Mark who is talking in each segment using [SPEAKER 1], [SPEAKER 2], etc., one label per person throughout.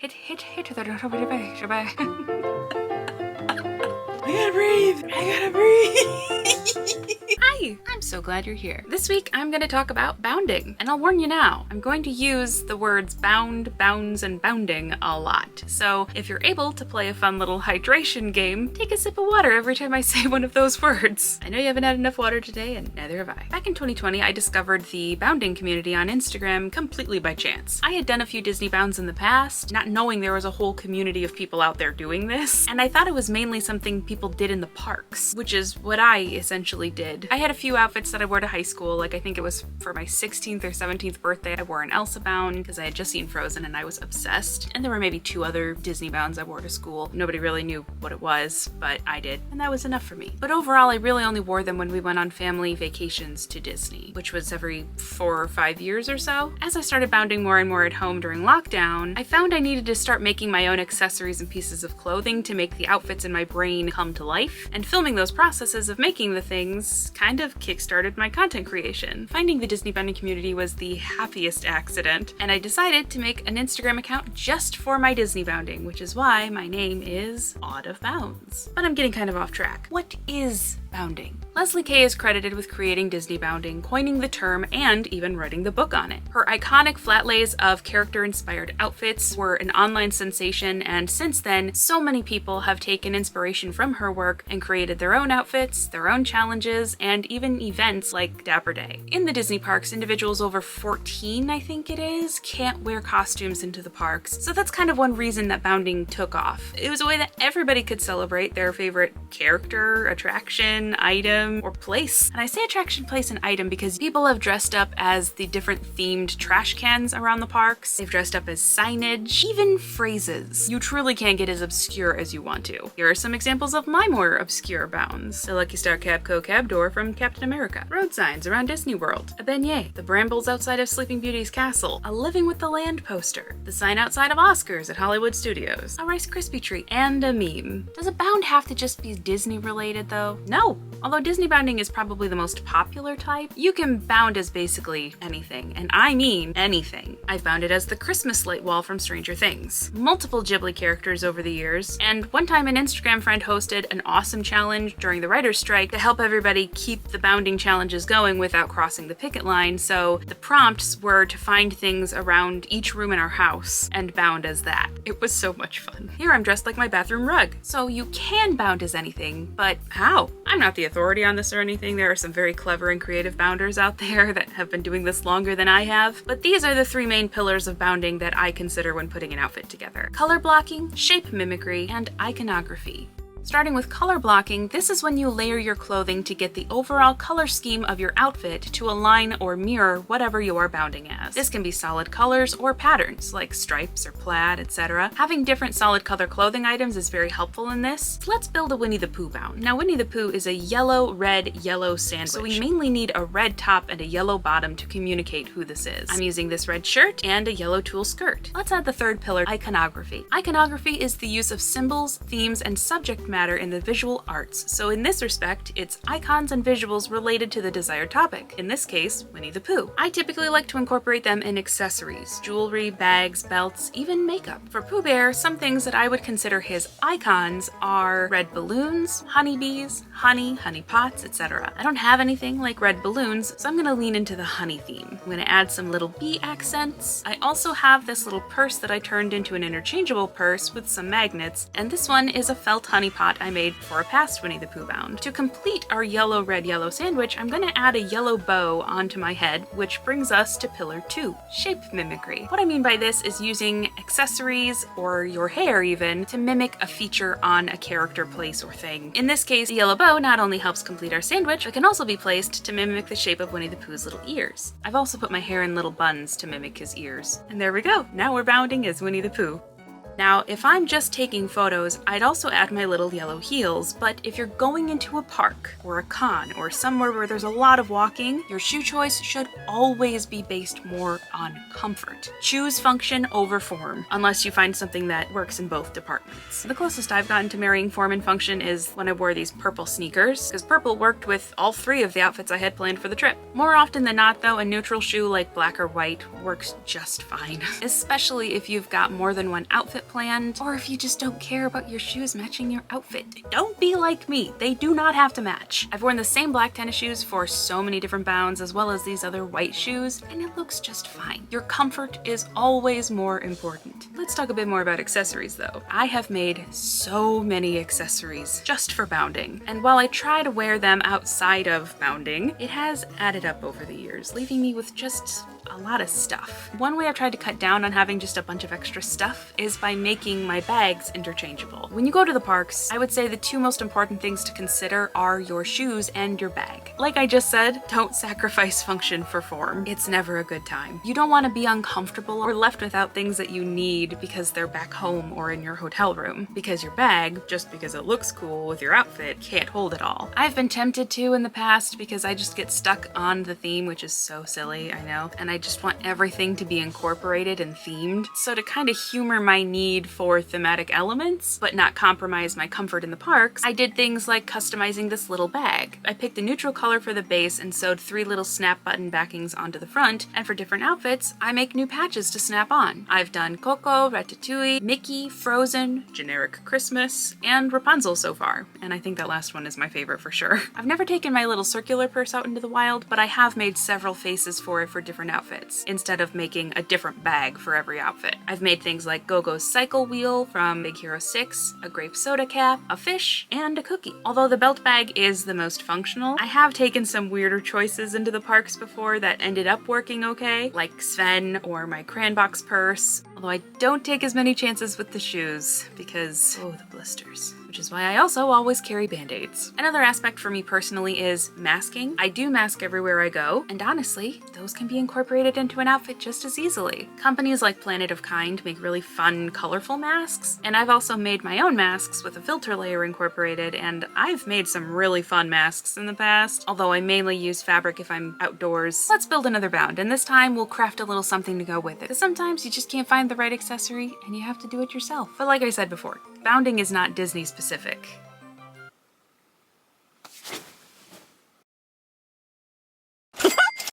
[SPEAKER 1] Hit. I gotta breathe. Hi, I'm so glad you're here. This week, I'm gonna talk about bounding. And I'll warn you now, I'm going to use the words bound, bounds, and bounding a lot. So if you're able to play a fun little hydration game, take a sip of water every time I say one of those words. I know you haven't had enough water today, and neither have I. Back in 2020, I discovered the bounding community on Instagram completely by chance. I had done a few Disney bounds in the past, not knowing there was a whole community of people out there doing this, and I thought it was mainly something people did in the parks, which is what I essentially did. I had a few outfits that I wore to high school, like I think it was for my 16th or 17th birthday, I wore an Elsa bound because I had just seen Frozen and I was obsessed. And there were maybe 2 other Disney bounds I wore to school. Nobody really knew what it was, but I did, and that was enough for me. But overall, I really only wore them when we went on family vacations to Disney, which was every 4 or 5 years or so. As I started bounding more and more at home during lockdown, I found I needed to start making my own accessories and pieces of clothing to make the outfits in my brain come to life, and filming those processes of making the things kind of kickstarted my content creation. Finding the Disney bounding community was the happiest accident, and I decided to make an Instagram account just for my Disney bounding, which is why my name is Odd of Bounds. But I'm getting kind of off track. What is bounding? Leslie Kay is credited with creating Disney bounding, coining the term, and even writing the book on it. Her iconic flat lays of character-inspired outfits were an online sensation, and since then, so many people have taken inspiration from her work and created their own outfits, their own challenges, and even events like Dapper Day. In the Disney parks, individuals over 14, I think it is, can't wear costumes into the parks, so that's kind of one reason that bounding took off. It was a way that everybody could celebrate their favorite character, attraction, item, or place. And I say attraction, place, and item because people have dressed up as the different themed trash cans around the parks. They've dressed up as signage, even phrases. You truly can get as obscure as you want to. Here are some examples of my more obscure bounds. The Lucky Star Cabco cab door from Captain America. Road signs around Disney World. A beignet. The brambles outside of Sleeping Beauty's castle. A Living with the Land poster. The sign outside of Oscars at Hollywood Studios. A Rice Krispie treat. And a meme. Does a bound have to just be Disney related though? No! Although Disney bounding is probably the most popular type, you can bound as basically anything, and I mean anything. I've bounded as the Christmas light wall from Stranger Things, multiple Ghibli characters over the years, and one time an Instagram friend hosted an awesome challenge during the writer's strike to help everybody keep the bounding challenges going without crossing the picket line, so the prompts were to find things around each room in our house and bound as that. It was so much fun. Here I'm dressed like my bathroom rug. So you can bound as anything, but how? I'm not the authority on this or anything. There are some very clever and creative bounders out there that have been doing this longer than I have, but these are the 3 main pillars of bounding that I consider when putting an outfit together: color blocking, shape mimicry, and iconography. Starting with color blocking, this is when you layer your clothing to get the overall color scheme of your outfit to align or mirror whatever you are bounding as. This can be solid colors or patterns, like stripes or plaid, etc. Having different solid color clothing items is very helpful in this. So let's build a Winnie the Pooh bound. Now Winnie the Pooh is a yellow, red, yellow sandwich, so we mainly need a red top and a yellow bottom to communicate who this is. I'm using this red shirt and a yellow tulle skirt. Let's add the 3rd pillar, iconography. Iconography is the use of symbols, themes, and subject matter in the visual arts, so in this respect, it's icons and visuals related to the desired topic, in this case, Winnie the Pooh. I typically like to incorporate them in accessories, jewelry, bags, belts, even makeup. For Pooh Bear, some things that I would consider his icons are red balloons, honeybees, honey pots, etc. I don't have anything like red balloons, so I'm gonna lean into the honey theme. I'm gonna add some little bee accents. I also have this little purse that I turned into an interchangeable purse with some magnets, and this one is a felt honey pot I made for a past Winnie the Pooh bound. To complete our yellow, red, yellow sandwich, I'm gonna add a yellow bow onto my head, which brings us to pillar 2, shape mimicry. What I mean by this is using accessories, or your hair even, to mimic a feature on a character, place, or thing. In this case, the yellow bow not only helps complete our sandwich, but can also be placed to mimic the shape of Winnie the Pooh's little ears. I've also put my hair in little buns to mimic his ears. And there we go, now we're bounding as Winnie the Pooh. Now, if I'm just taking photos, I'd also add my little yellow heels, but if you're going into a park or a con or somewhere where there's a lot of walking, your shoe choice should always be based more on comfort. Choose function over form, unless you find something that works in both departments. The closest I've gotten to marrying form and function is when I wore these purple sneakers, because purple worked with all 3 of the outfits I had planned for the trip. More often than not though, a neutral shoe like black or white works just fine, especially if you've got more than one outfit planned, or if you just don't care about your shoes matching your outfit. Don't be like me, they do not have to match. I've worn the same black tennis shoes for so many different bounds as well as these other white shoes, and it looks just fine. Your comfort is always more important. Let's talk a bit more about accessories though. I have made so many accessories just for bounding, and while I try to wear them outside of bounding, it has added up over the years, leaving me with just a lot of stuff. One way I've tried to cut down on having just a bunch of extra stuff is by making my bags interchangeable. When you go to the parks, I would say the 2 most important things to consider are your shoes and your bag. Like I just said, don't sacrifice function for form. It's never a good time. You don't want to be uncomfortable or left without things that you need because they're back home or in your hotel room, because your bag, just because it looks cool with your outfit, can't hold it all. I've been tempted to in the past because I just get stuck on the theme, which is so silly, I know, and I just want everything to be incorporated and themed. So to kind of humor my need for thematic elements, but not compromise my comfort in the parks, I did things like customizing this little bag. I picked a neutral color for the base and sewed 3 little snap button backings onto the front, and for different outfits, I make new patches to snap on. I've done Coco, Ratatouille, Mickey, Frozen, generic Christmas, and Rapunzel so far, and I think that last one is my favorite for sure. I've never taken my little circular purse out into the wild, but I have made several faces for it for different outfits, instead of making a different bag for every outfit. I've made things like Go-Go's cycle wheel from Big Hero 6, a grape soda cap, a fish, and a cookie. Although the belt bag is the most functional, I have taken some weirder choices into the parks before that ended up working okay, like Sven or my Cranbox purse, although I don't take as many chances with the shoes because, oh, the blisters. Which is why I also always carry band-aids. Another aspect for me personally is masking. I do mask everywhere I go, and honestly, those can be incorporated into an outfit just as easily. Companies like Planet of Kind make really fun, colorful masks, and I've also made my own masks with a filter layer incorporated, and I've made some really fun masks in the past, although I mainly use fabric if I'm outdoors. Let's build another bound, and this time we'll craft a little something to go with it, because sometimes you just can't find the right accessory, and you have to do it yourself. But like I said before, bounding is not Disney specific.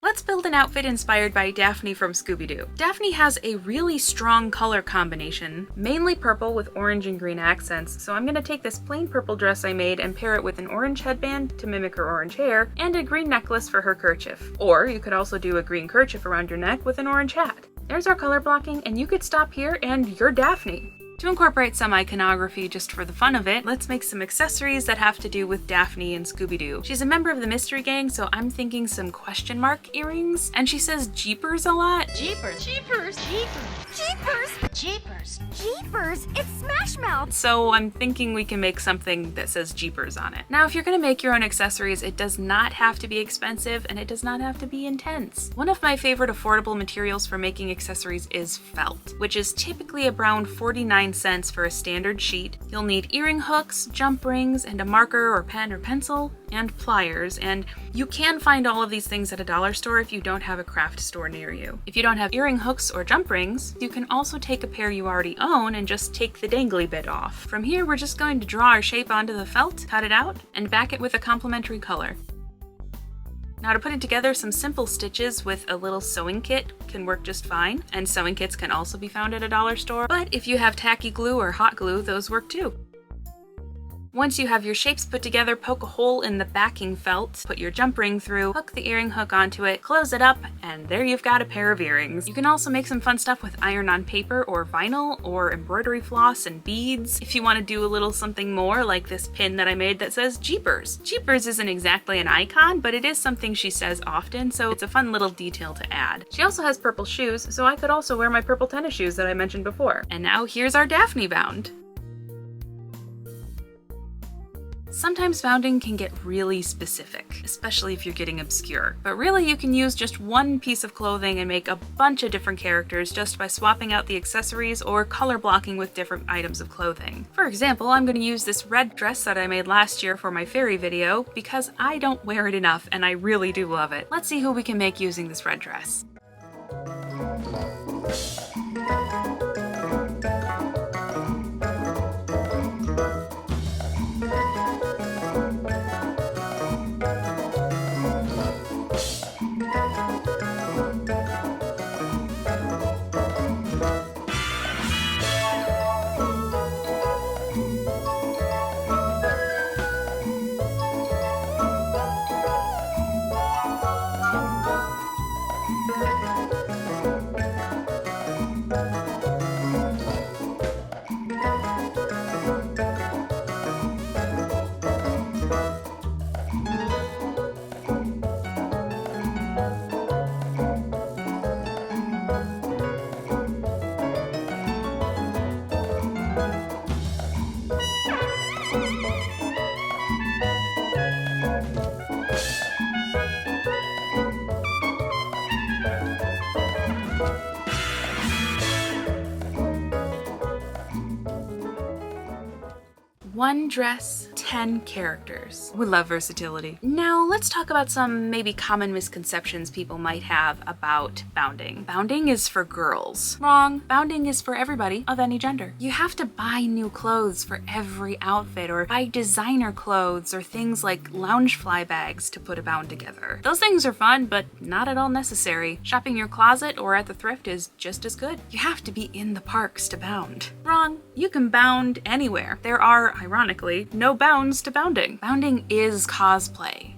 [SPEAKER 1] Let's build an outfit inspired by Daphne from Scooby-Doo. Daphne has a really strong color combination, mainly purple with orange and green accents, so I'm going to take this plain purple dress I made and pair it with an orange headband to mimic her orange hair, and a green necklace for her kerchief. Or you could also do a green kerchief around your neck with an orange hat. There's our color blocking, and you could stop here and you're Daphne. To incorporate some iconography just for the fun of it, let's make some accessories that have to do with Daphne and Scooby-Doo. She's a member of the Mystery Gang, so I'm thinking some question mark earrings, and she says Jeepers a lot.
[SPEAKER 2] Jeepers, Jeepers, Jeepers, Jeepers, Jeepers, Jeepers, it's Smash Mouth!
[SPEAKER 1] So I'm thinking we can make something that says Jeepers on it. Now, if you're gonna make your own accessories, it does not have to be expensive, and it does not have to be intense. One of my favorite affordable materials for making accessories is felt, which is typically around 49 cents for a standard sheet. You'll need earring hooks, jump rings, and a marker or pen or pencil, and pliers, and you can find all of these things at a dollar store if you don't have a craft store near you. If you don't have earring hooks or jump rings, you can also take a pair you already own and just take the dangly bit off. From here, we're just going to draw our shape onto the felt, cut it out, and back it with a complementary color. Now to put it together, some simple stitches with a little sewing kit can work just fine, and sewing kits can also be found at a dollar store, but if you have tacky glue or hot glue, those work too. Once you have your shapes put together, poke a hole in the backing felt, put your jump ring through, hook the earring hook onto it, close it up, and there you've got a pair of earrings. You can also make some fun stuff with iron-on paper or vinyl or embroidery floss and beads. If you want to do a little something more, like this pin that I made that says Jeepers. Jeepers isn't exactly an icon, but it is something she says often, so it's a fun little detail to add. She also has purple shoes, so I could also wear my purple tennis shoes that I mentioned before. And now here's our Daphne bound. Sometimes bounding can get really specific, especially if you're getting obscure. But really, you can use just one piece of clothing and make a bunch of different characters just by swapping out the accessories or color blocking with different items of clothing. For example, I'm going to use this red dress that I made last year for my fairy video because I don't wear it enough and I really do love it. Let's see who we can make using this red dress. One dress, 10 characters. We love versatility. Now let's talk about some maybe common misconceptions people might have about bounding. Bounding is for girls. Wrong. Bounding is for everybody of any gender. You have to buy new clothes for every outfit or buy designer clothes or things like lounge fly bags to put a bound together. Those things are fun, but not at all necessary. Shopping your closet or at the thrift is just as good. You have to be in the parks to bound. Wrong. You can bound anywhere. There are, ironically, no bounds to bounding. Bounding is cosplay.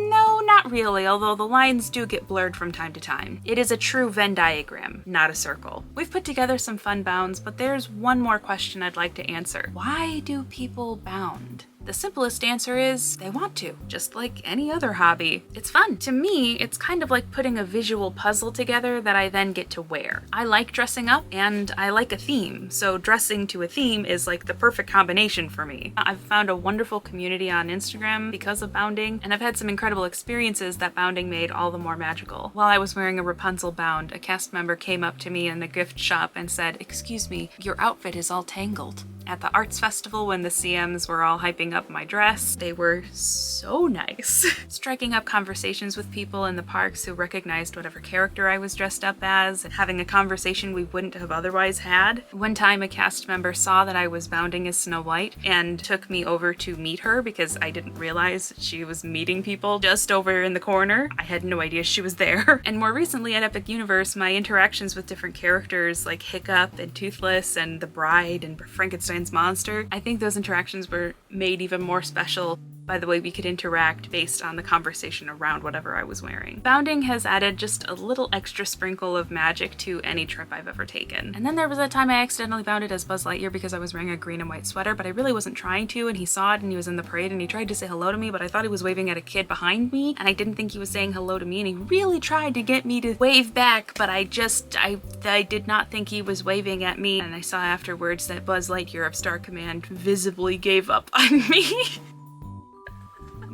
[SPEAKER 1] No, not really, although the lines do get blurred from time to time. It is a true Venn diagram, not a circle. We've put together some fun bounds, but there's one more question I'd like to answer. Why do people bound? The simplest answer is they want to, just like any other hobby. It's fun. To me, it's kind of like putting a visual puzzle together that I then get to wear. I like dressing up and I like a theme, so dressing to a theme is like the perfect combination for me. I've found a wonderful community on Instagram because of bounding, and I've had some incredible experiences that bounding made all the more magical. While I was wearing a Rapunzel bound, a cast member came up to me in the gift shop and said, "Excuse me, your outfit is all tangled." At the arts festival when the CMs were all hyping up my dress, they were so nice. Striking up conversations with people in the parks who recognized whatever character I was dressed up as, and having a conversation we wouldn't have otherwise had. One time a cast member saw that I was bounding as Snow White and took me over to meet her because I didn't realize she was meeting people just over in the corner. I had no idea she was there. And more recently at Epic Universe, my interactions with different characters like Hiccup and Toothless and the Bride and Frankenstein's monster, I think those interactions were made even more special by the way we could interact based on the conversation around whatever I was wearing. Bounding has added just a little extra sprinkle of magic to any trip I've ever taken. And then there was that time I accidentally bounded as Buzz Lightyear because I was wearing a green and white sweater, but I really wasn't trying to, and he saw it and he was in the parade and he tried to say hello to me, but I thought he was waving at a kid behind me and I didn't think he was saying hello to me, and he really tried to get me to wave back, but I did not think he was waving at me, and I saw afterwards that Buzz Lightyear of Star Command visibly gave up on me.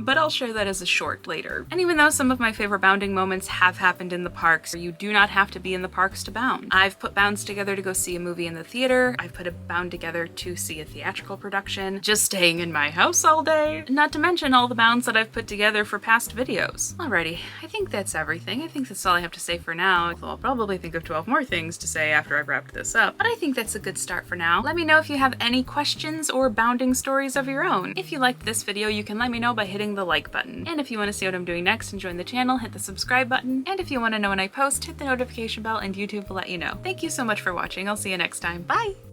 [SPEAKER 1] But I'll share that as a short later. And even though some of my favorite bounding moments have happened in the parks, you do not have to be in the parks to bound. I've put bounds together to go see a movie in the theater. I've put a bound together to see a theatrical production, just staying in my house all day. Not to mention all the bounds that I've put together for past videos. Alrighty, I think that's everything. I think that's all I have to say for now, although I'll probably think of 12 more things to say after I've wrapped this up. But I think that's a good start for now. Let me know if you have any questions or bounding stories of your own. If you liked this video, you can let me know by hitting the like button. And if you want to see what I'm doing next and join the channel, hit the subscribe button. And if you want to know when I post, hit the notification bell and YouTube will let you know. Thank you so much for watching. I'll see you next time. Bye!